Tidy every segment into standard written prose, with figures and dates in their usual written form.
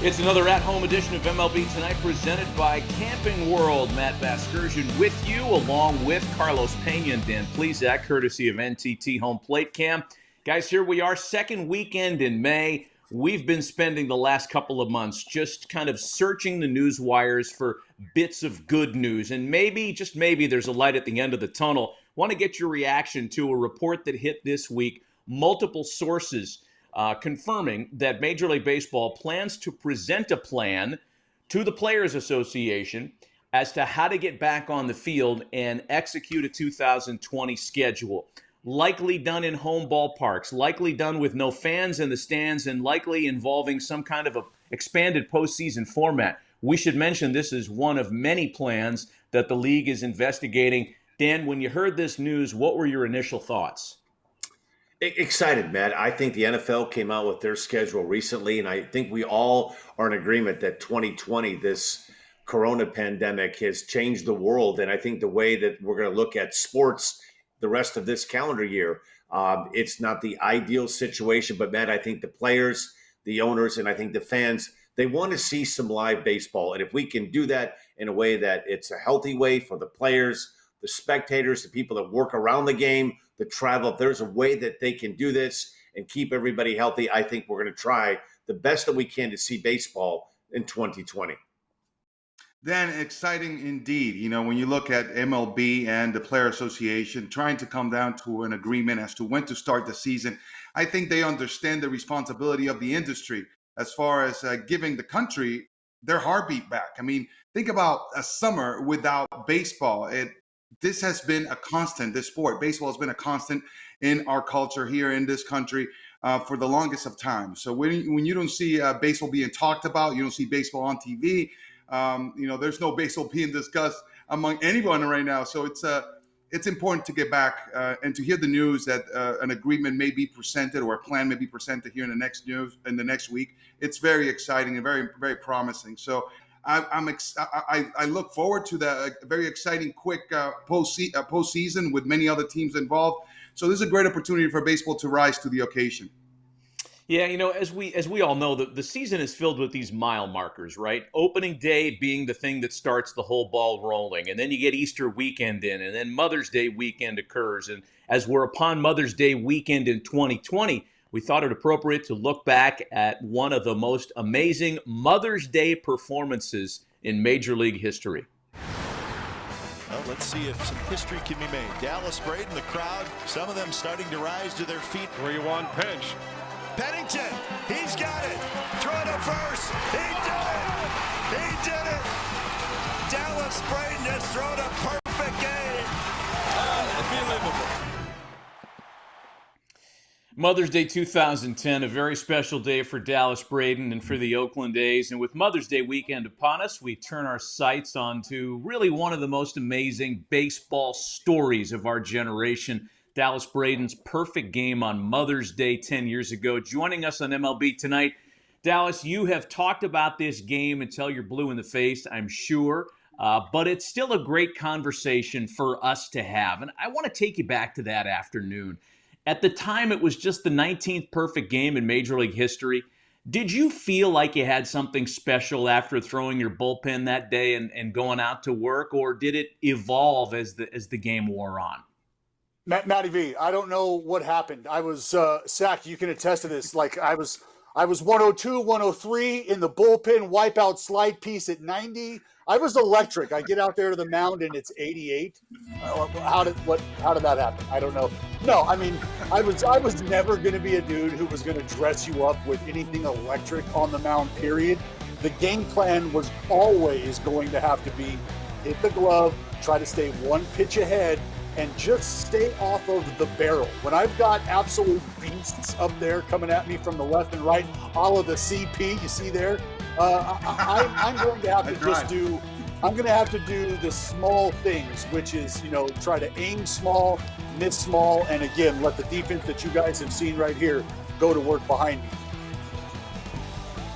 It's another at-home edition of MLB Tonight presented by Camping World. Matt Vasgersian with you, along with Carlos Pena and Dan Plesac, courtesy of NTT Home Plate Cam. Guys, here we are, second weekend in May. We've been spending the last couple of months just kind of searching the news wires for bits of good news. And maybe, just maybe, there's a light at the end of the tunnel. Want to get your reaction to a report that hit this week. Multiple sources confirming that Major League Baseball plans to present a plan to the Players Association as to how to get back on the field and execute a 2020 schedule. Likely done in home ballparks, likely done with no fans in the stands, and likely involving some kind of a expanded postseason format. We should mention this is one of many plans that the league is investigating. Dan, when you heard this news, what were your initial thoughts? Excited, Matt. I think the NFL came out with their schedule recently, and I think we all are in agreement that 2020, this corona pandemic, has changed the world. And I think the way that we're going to look at sports the rest of this calendar year, it's not the ideal situation. But, Matt, I think the players, the owners, and I think the fans, they want to see some live baseball. And if we can do that in a way that it's a healthy way for the players, the spectators, the people that work around the game, the travel, if there's a way that they can do this and keep everybody healthy, I think we're going to try the best that we can to see baseball in 2020. Dan, exciting indeed. You know, when you look at MLB and the Player Association trying to come down to an agreement as to when to start the season, I think they understand the responsibility of the industry as far as giving the country their heartbeat back. I mean, think about a summer without baseball. This has been a constant. This sport, baseball, has been a constant in our culture here in this country for the longest of time. So when you don't see baseball being talked about, you don't see baseball on TV. There's no baseball being discussed among anyone right now. So it's important to get back and to hear the news that an agreement may be presented or a plan may be presented here in the next week. It's very exciting and very, very promising. So I look forward to the very exciting, quick postseason with many other teams involved. So this is a great opportunity for baseball to rise to the occasion. Yeah, as we all know, the season is filled with these mile markers, right? Opening day being the thing that starts the whole ball rolling, and then you get Easter weekend in, and then Mother's Day weekend occurs. And as we're upon Mother's Day weekend in 2020, we thought it appropriate to look back at one of the most amazing Mother's Day performances in Major League history. Well, let's see if some history can be made. Dallas Braden, the crowd, some of them starting to rise to their feet. 3-1 pitch. Pennington, he's got it. Throw it up first. He did it. He did it. Dallas Braden has thrown a perfect game. Unbelievable. Mother's Day 2010, a very special day for Dallas Braden and for the Oakland A's. And with Mother's Day weekend upon us, we turn our sights onto really one of the most amazing baseball stories of our generation. Dallas Braden's perfect game on Mother's Day 10 years ago. Joining us on MLB Tonight, Dallas, you have talked about this game until you're blue in the face, I'm sure, but it's still a great conversation for us to have. And I want to take you back to that afternoon. At the time, it was just the 19th perfect game in Major League history. Did you feel like you had something special after throwing your bullpen that day and going out to work, or did it evolve as the game wore on? Matty V, I don't know what happened. I was, Sack, you can attest to this. Like I was 102, 103 in the bullpen, wipeout slide piece at 90. I was electric. I get out there to the mound and it's 88. How did that happen? I don't know. No, I mean, I was never going to be a dude who was going to dress you up with anything electric on the mound, period. The game plan was always going to have to be hit the glove, try to stay one pitch ahead, and just stay off of the barrel. When I've got absolute beasts up there coming at me from the left and right, all of the CP you see there, I'm going to have to just do. I'm going to have to do the small things, which is, try to aim small, miss small, and again, let the defense that you guys have seen right here go to work behind me.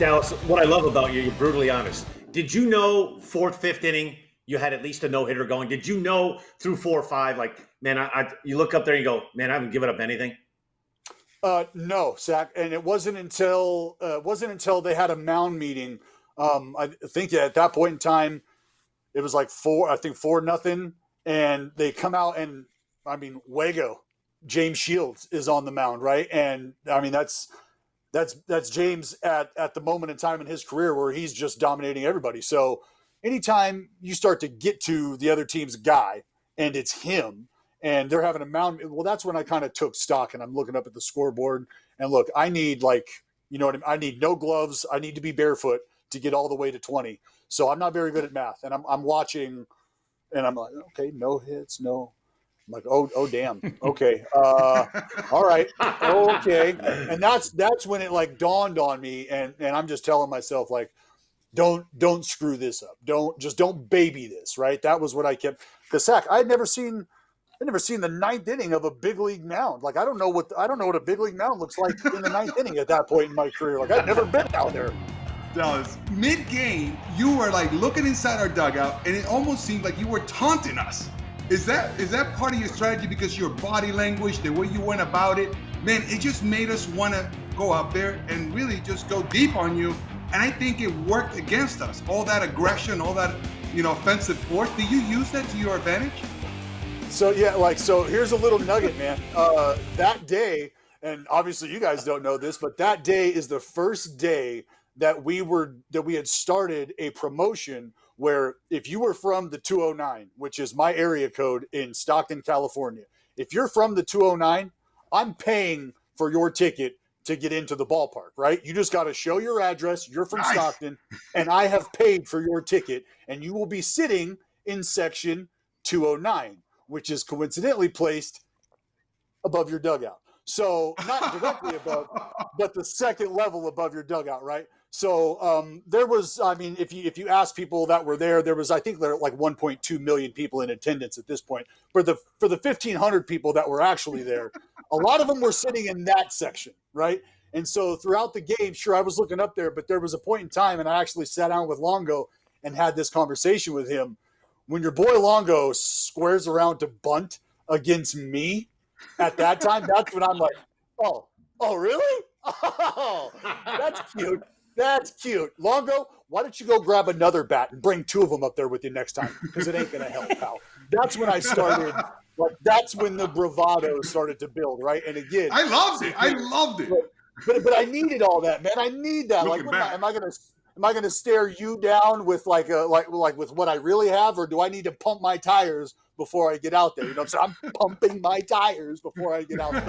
Dallas, what I love about you, you're brutally honest. Did you know fourth, fifth inning, you had at least a no-hitter going? Did you know through 4 or 5, like, man, you look up there and you go, man, I haven't given up anything? No, Zach, and it wasn't until they had a mound meeting. I think at that point in time, it was like 4-0, and they come out and I mean, Wago, James Shields is on the mound, right? And I mean that's James at the moment in time in his career where he's just dominating everybody. So anytime you start to get to the other team's guy and it's him and they're having a mound, well, that's when I kind of took stock and I'm looking up at the scoreboard and look, I need I need no gloves. I need to be barefoot to get all the way to 20. So I'm not very good at math and I'm watching and I'm like, okay, no hits, no. I'm like, oh, damn. Okay. All right. Okay. And that's when it like dawned on me. And I'm just telling myself like, don't screw this up. Don't baby this. Right. That was what I kept. Cause Zach, I'd never seen the ninth inning of a big league mound. Like, I don't know what a big league mound looks like in the ninth inning at that point in my career. Like I'd never been out there. Dallas, mid-game, you were like looking inside our dugout, and it almost seemed like you were taunting us. Is that part of your strategy? Because your body language, the way you went about it, man, it just made us want to go out there and really just go deep on you. And I think it worked against us. All that aggression, all that offensive force. Do you use that to your advantage? So yeah, so here's a little nugget, man. That day, and obviously you guys don't know this, but that day is the first day that we had started a promotion where if you were from the 209, which is my area code in Stockton, California, if you're from the 209, I'm paying for your ticket to get into the ballpark, right? You just got to show your address. You're from Stockton, and I have paid for your ticket, and you will be sitting in section 209, which is coincidentally placed above your dugout. So not directly above, but the second level above your dugout, right? So there was, I mean, if you ask people that were there was, I think there were like 1.2 million people in attendance at this point. For the 1,500 people that were actually there, a lot of them were sitting in that section, right? And so throughout the game, sure, I was looking up there, but there was a point in time, and I actually sat down with Longo and had this conversation with him. When your boy Longo squares around to bunt against me at that time, that's when I'm like, oh, really? Oh, that's cute. That's cute. Longo, why don't you go grab another bat and bring two of them up there with you next time? Because it ain't going to help, pal. That's when I started. Like, that's when the bravado started to build, right? And again, I loved it. But I needed all that, man. I need that. Looking Like, am I going to stare you down with like with what I really have, or do I need to pump my tires before I get out there? You know what I'm saying? I'm pumping my tires before I get out there.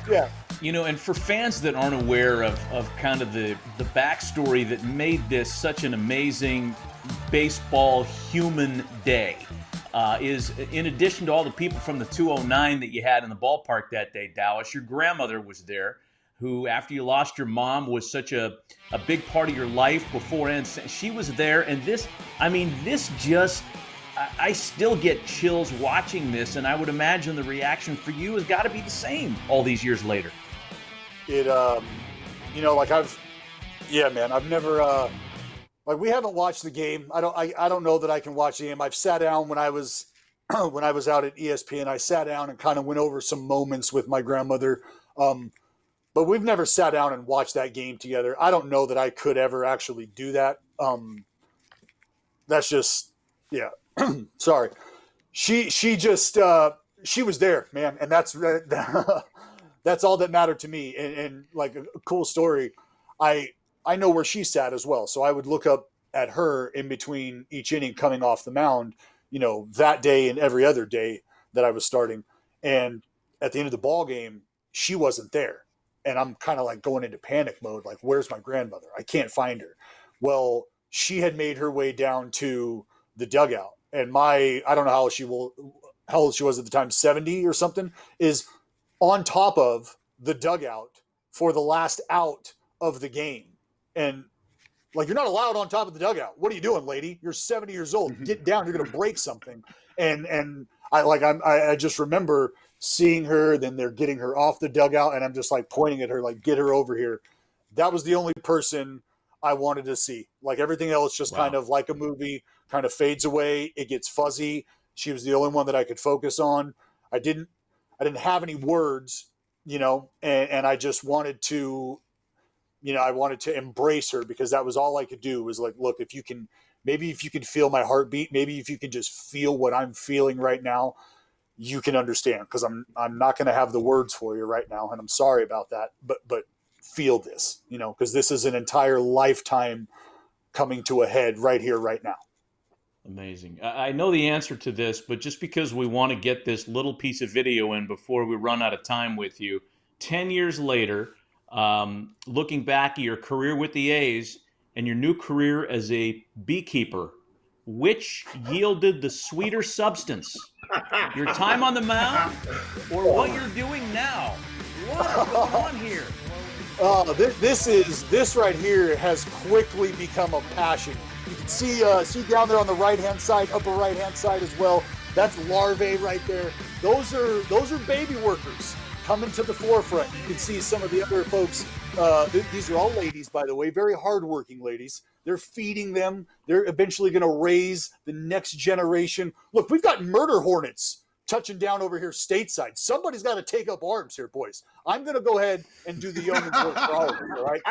Yeah. And for fans that aren't aware of kind of the backstory that made this such an amazing baseball human day, is in addition to all the people from the 209 that you had in the ballpark that day, Dallas, your grandmother was there, who, after you lost your mom, was such a big part of your life beforehand. She was there, and I still get chills watching this, and I would imagine the reaction for you has got to be the same all these years later. I've never, we haven't watched the game. I don't know that I can watch the game. I've sat down when I was out at ESPN. I sat down and kind of went over some moments with my grandmother. But we've never sat down and watched that game together. I don't know that I could ever actually do that. That's just, yeah. Sorry. She was there, man. And that's all that mattered to me. And like a cool story, I know where she sat as well. So I would look up at her in between each inning coming off the mound, that day and every other day that I was starting. And at the end of the ball game, she wasn't there. And I'm kind of like going into panic mode. Like, where's my grandmother? I can't find her. Well, she had made her way down to the dugout. And I don't know how old she was at the time, 70 or something, is on top of the dugout for the last out of the game. And like, you're not allowed on top of the dugout. What are you doing, lady? You're 70 years old. Get down. You're going to break something. And I just remember seeing her, then they're getting her off the dugout, and I'm just like pointing at her, like, get her over here. That was the only person I wanted to see. Like, everything else just kind of like a movie, kind of fades away. It gets fuzzy. She was the only one that I could focus on. I didn't have any words, and I just wanted to, I wanted to embrace her, because that was all I could do, was like, look, if you can feel my heartbeat, maybe if you can just feel what I'm feeling right now, you can understand, because I'm not going to have the words for you right now, and I'm sorry about that, but feel this, because this is an entire lifetime coming to a head right here, right now. Amazing. I know the answer to this, but just because we want to get this little piece of video in before we run out of time with you, 10 years later, looking back at your career with the A's and your new career as a beekeeper, which yielded the sweeter substance? Your time on the mound or what you're doing now? What is going on here? This right here has quickly become a passion. You can see down there on the right-hand side, upper right-hand side as well. That's larvae right there. Those are baby workers coming to the forefront. You can see some of the other folks. These are all ladies, by the way, very hardworking ladies. They're feeding them. They're eventually going to raise the next generation. Look, we've got murder hornets touching down over here stateside. Somebody's got to take up arms here, boys. I'm going to go ahead and do the yeoman's work for all of us, all right?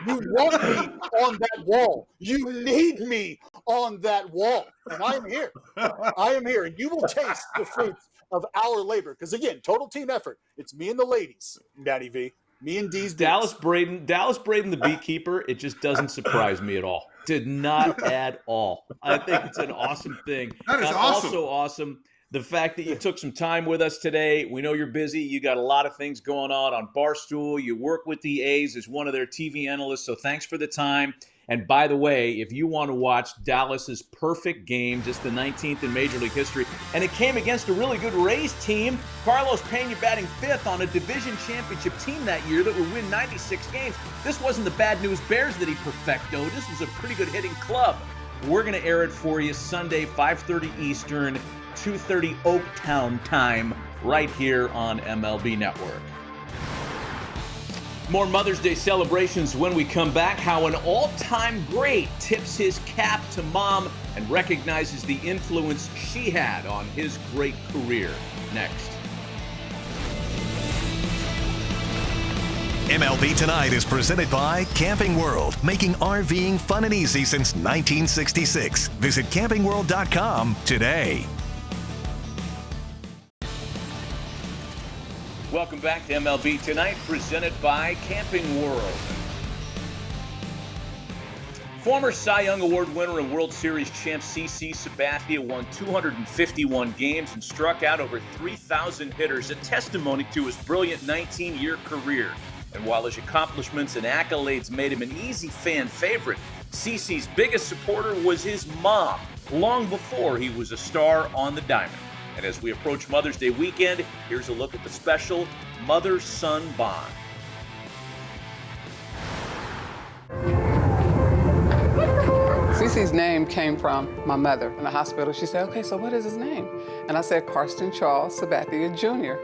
You want me on that wall. You need me on that wall. And I am here. I am here. And you will taste the fruits of our labor. Because, again, total team effort. It's me and the ladies, Matty V. Me and D's. Dallas Braden, the beekeeper, it just doesn't surprise me at all. Did not at all. I think it's an awesome thing. That is awesome. Also awesome, the fact that you took some time with us today. We know you're busy. You got a lot of things going on Barstool. You work with the A's as one of their TV analysts, so thanks for the time. And by the way, if you want to watch Dallas's perfect game, just the 19th in Major League history, and it came against a really good Rays team, Carlos Pena batting fifth on a division championship team that year that would win 96 games. This wasn't the Bad News Bears that he perfectoed. This was a pretty good hitting club. We're going to air it for you Sunday, 5:30 Eastern, 2:30 Oaktown time, right here on MLB Network. More Mother's Day celebrations when we come back. How an all-time great tips his cap to mom and recognizes the influence she had on his great career. Next. MLB Tonight is presented by Camping World, making RVing fun and easy since 1966. Visit campingworld.com today. Welcome back to MLB Tonight, presented by Camping World. Former Cy Young Award winner and World Series champ CC Sabathia won 251 games and struck out over 3,000 hitters, a testimony to his brilliant 19-year career. And while his accomplishments and accolades made him an easy fan favorite, CC's biggest supporter was his mom, long before he was a star on the diamond. And as we approach Mother's Day weekend, here's a look at the special mother-son bond. CeCe's name came from my mother. In the hospital, she said, okay, so what is his name? And I said, Karsten Charles Sabathia Jr.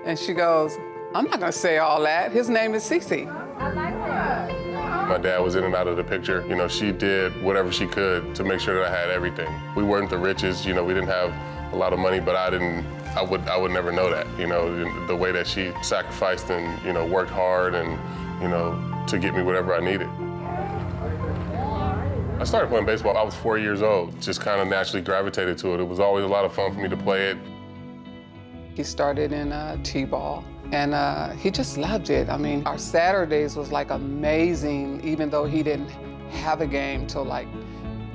And she goes, I'm not gonna say all that. His name is CeCe. I like that. My dad was in and out of the picture. You know, she did whatever she could to make sure that I had everything. We weren't the richest, we didn't have a lot of money, but I would never know that, the way that she sacrificed and, worked hard and, to get me whatever I needed. I started playing baseball, I was 4 years old, just kind of naturally gravitated to it. It was always a lot of fun for me to play it. He started in T-ball, and he just loved it. I mean, our Saturdays was like amazing, even though he didn't have a game till like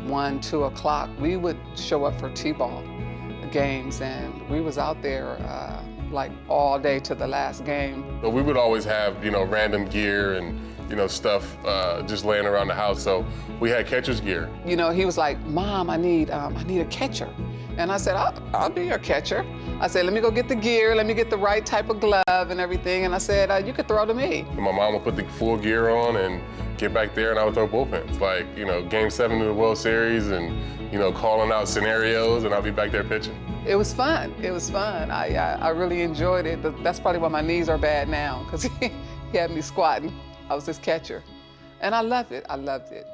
1, 2 o'clock. We would show up for T-ball games, and we was out there like all day to the last game. But we would always have, random gear and, stuff just laying around the house. So we had catcher's gear. He was like, Mom, I need a catcher. And I said, I'll be your catcher. I said, let me go get the gear, let me get the right type of glove and everything. And I said, you could throw to me. And my mom would put the full gear on and get back there, and I would throw bullpens. Like, Game 7 of the World Series and, calling out scenarios, and I'll be back there pitching. It was fun. It was fun. I really enjoyed it. That's probably why my knees are bad now, because he had me squatting. I was his catcher. And I loved it. I loved it.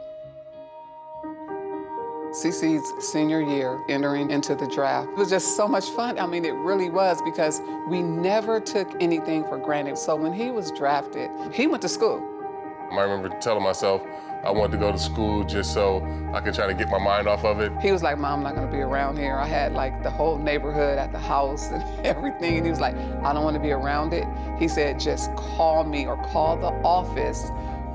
CeCe's senior year, entering into the draft. It was just so much fun. I mean, it really was, because we never took anything for granted. So when he was drafted, he went to school. I remember telling myself I wanted to go to school just so I could try to get my mind off of it. He was like, Mom, I'm not gonna be around here. I had like the whole neighborhood at the house and everything. And he was like, I don't wanna be around it. He said, just call me or call the office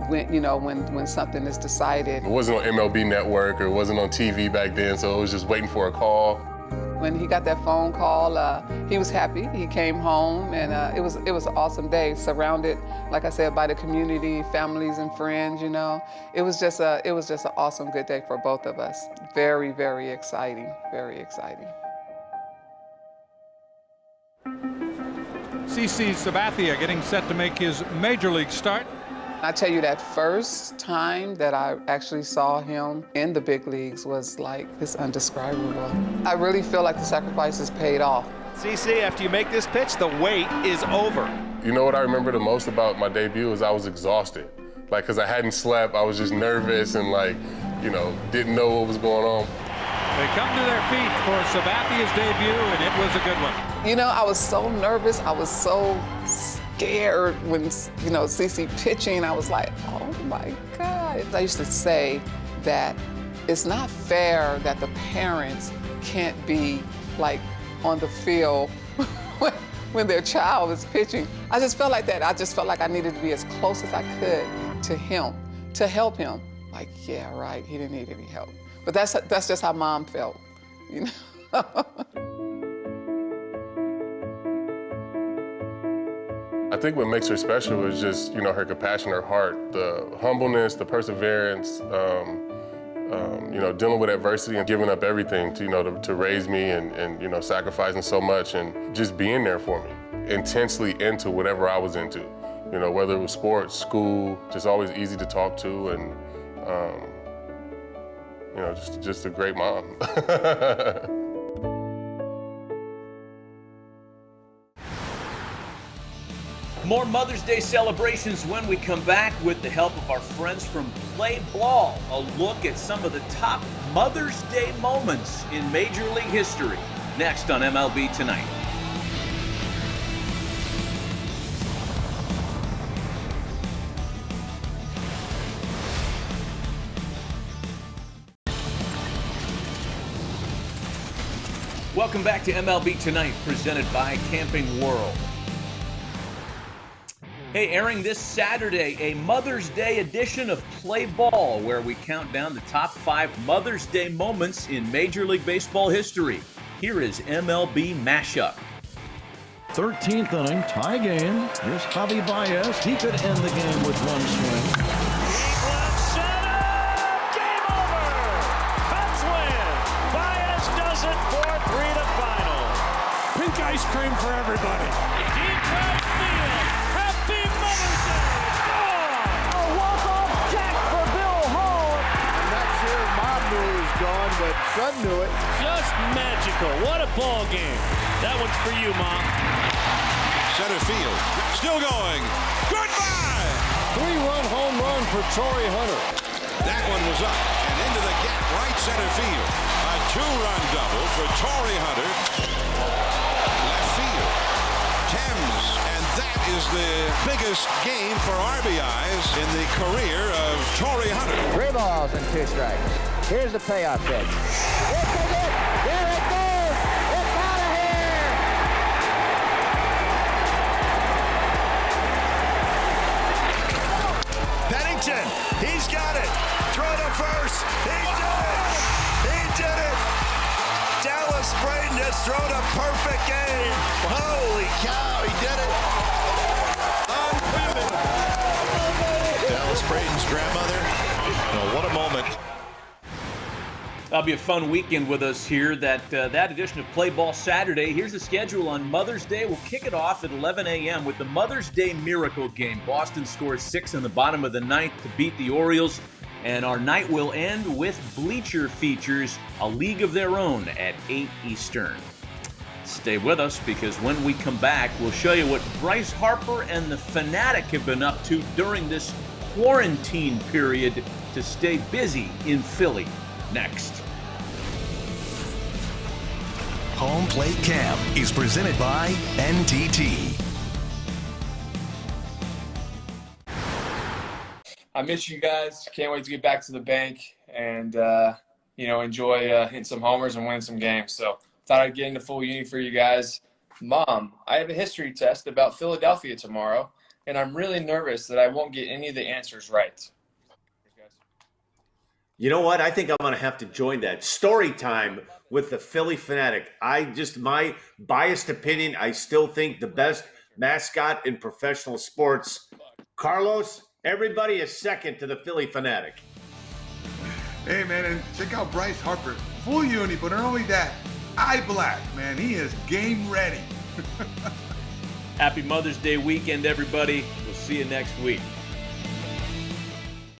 when something is decided. It wasn't on MLB Network or it wasn't on TV back then, so it was just waiting for a call. When he got that phone call, he was happy. He came home, and it was an awesome day, surrounded, like I said, by the community, families and friends. It was just an awesome, good day for both of us. Very, very exciting. Very exciting. CeCe Sabathia getting set to make his major league start. I tell you, that first time that I actually saw him in the big leagues was like, it's indescribable. I really feel like the sacrifices paid off. CeCe, after you make this pitch, the wait is over. You know what I remember the most about my debut is I was exhausted. Like, because I hadn't slept, I was just nervous and didn't know what was going on. They come to their feet for Sabathia's debut, and it was a good one. I was so nervous. I was so scared when, CeCe pitching. I was like, oh my God. I used to say that it's not fair that the parents can't be like on the field when their child is pitching. I just felt like that. I just felt like I needed to be as close as I could to him, to help him. Like, yeah, right, he didn't need any help. But that's just how Mom felt, I think what makes her special is just, her compassion, her heart, the humbleness, the perseverance, dealing with adversity and giving up everything to raise me and sacrificing so much and just being there for me, intensely into whatever I was into, whether it was sports, school, just always easy to talk to and, just a great mom. More Mother's Day celebrations when we come back with the help of our friends from Play Ball. A look at some of the top Mother's Day moments in Major League history. Next on MLB Tonight. Welcome back to MLB Tonight, presented by Camping World. Hey, airing this Saturday, a Mother's Day edition of Play Ball, where we count down the top 5 Mother's Day moments in Major League Baseball history. Here is MLB Mashup. 13th inning, tie game. Here's Javi Baez. He could end the game with one swing. Deep left center! Game over! Cubs win! Baez does it 4-3 to final. Pink ice cream for everybody. Deep right field! Happy Mother's Day! Gone! A walk-off jack for Bill Hall. I'm not sure Mom knew he was gone, but Son knew it. Just magical. What a ball game. That one's for you, Mom. Center field. Still going. Goodbye! 3-run home run for Torrey Hunter. That one was up and into the gap right center field. A 2-run double for Torrey Hunter. Left field. Thames. And that is the biggest game for RBIs in the career of Torrey Hunter. 3 balls and 2 strikes. Here's the payoff pitch. This is it. There it goes. It's out of here. Pennington, he's got it. Throw to first. He did it. He did it. Dallas Braden has thrown a perfect game. Holy cow, he did it. Unbelievable. Dallas Braden's grandmother. What a moment. That'll be a fun weekend with us here. That edition of Play Ball Saturday. Here's the schedule on Mother's Day. We'll kick it off at 11 a.m. with the Mother's Day Miracle Game. Boston scores 6 in the bottom of the ninth to beat the Orioles. And our night will end with Bleacher Features, a league of their own at 8 Eastern. Stay with us, because when we come back, we'll show you what Bryce Harper and the Fanatic have been up to during this quarantine period to stay busy in Philly. Next. Home Plate Camp is presented by NTT. I miss you guys. Can't wait to get back to the bank and, enjoy hitting some homers and winning some games. So thought I'd get into full uni for you guys. Mom, I have a history test about Philadelphia tomorrow, and I'm really nervous that I won't get any of the answers right. You know what? I think I'm going to have to join that. Story time with the Philly Fanatic. My biased opinion, I still think the best mascot in professional sports, Carlos, everybody is second to the Philly Fanatic. Hey, man, and check out Bryce Harper. Full uni, but not only that, eye black, man. He is game ready. Happy Mother's Day weekend, everybody. We'll see you next week.